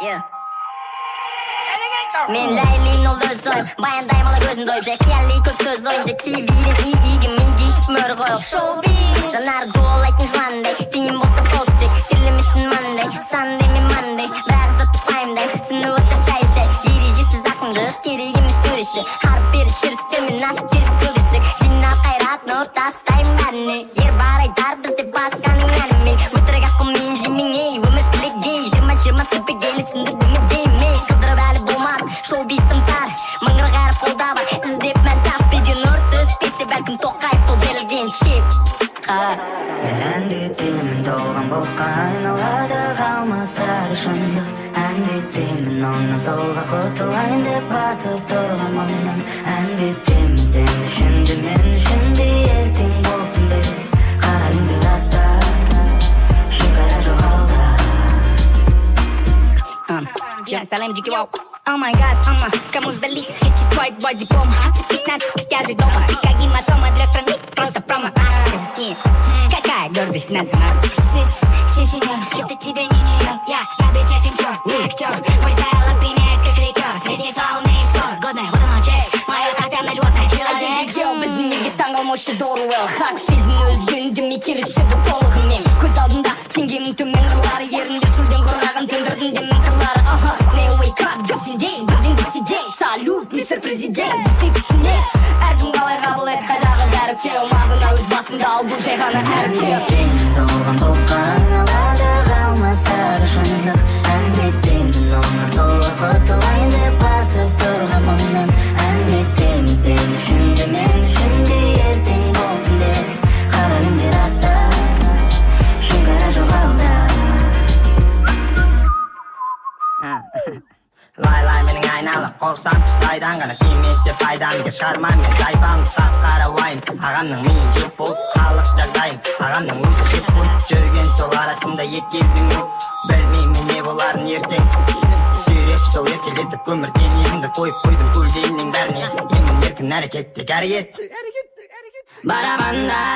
Yeah. Men Leyli'nin ol öz oyum Bayandayım ala gözün doyup Xiyalli көп söz oyunca TV'den iyi migi mör koyup Showbiz Жанар жолайтын жыландай Тиым болса толчек Серлемесін мандай Sunday мен Monday Бірақ заты пайымдай Түсініп отыр шай Ережесіз ақындық керек емес төреші Харып беріп жүрістермен ашық керек көбесі Жинап қайраттың ортасындаймын бәріне Ер бар айтар бізде басқаның әнімен Өтірік ақылмен жемеңей Үміттілік жиырма тіпі келік сындырдың деймей Қыдырып әлі болмады шоу-бистің тар Мыңғырық әріп қолда бар іздеп мән тап Беден ұр түспесе бәлкім тоқайып бұл берілген шеп Қара Мен әндетемін толған боққа айналады қалмаса да шындық Әндетемін оны солға құтылайын деп басып тұрған маңнан Әндетемін сен үшін де мен үшін де ертең болсын деп Қарайымды артта шекара жоқ алда Салем дикий вау. Oh my god, кому сдались эти твои боди-бомбы? Цепись на цепь, я же дома. Ты как гематома для страны, просто промо-акция. Какая гордость надо знать. Си, сеньор, это тебе не нее. Я ведь актер. Мой стайл опьяняет, как рекорд. Среди фауны и флор. Годная водоночь, мое тотемное животное человек. Біздің неге таңғалмаушы доруы Хаксилдің өзгендімей келішеді толығымен Көз алдында теңгенің төмен қырлары Ерінде сүлден құрғаған тендірдің демен қырлары Не wake up десіндей, бірден десідей Салют, мистер президент, десе түсіне Әркім қалай қабыл ет қайдағы дәріптеу Мағына өз басында ал бұл жай ғана әріптеу Әндетемін толған боққа айналады қалмаса да шындық Әндетемін оны солға құтылайын деп басып тұрған маңнан Әндетемін сен үшін де мен үшін де ертең болсын деп Қарайымды артта шекара жоқ алда Лай менің айналып қорсам Лайдан ғана тимесе пайдамды шығармам Мен жайпаңды сап қарауайын Ағамның миын жеп болып халық жағдайын Ағамның өзі жеп болып жүрген сол арасында екі елдің Білмеймін не боларын ертең Сүйреп сол еркелетіп өмірден елімді қойып қойдым көлдейіннің бәріне Енді еркін әрекетте әрекет Барабанда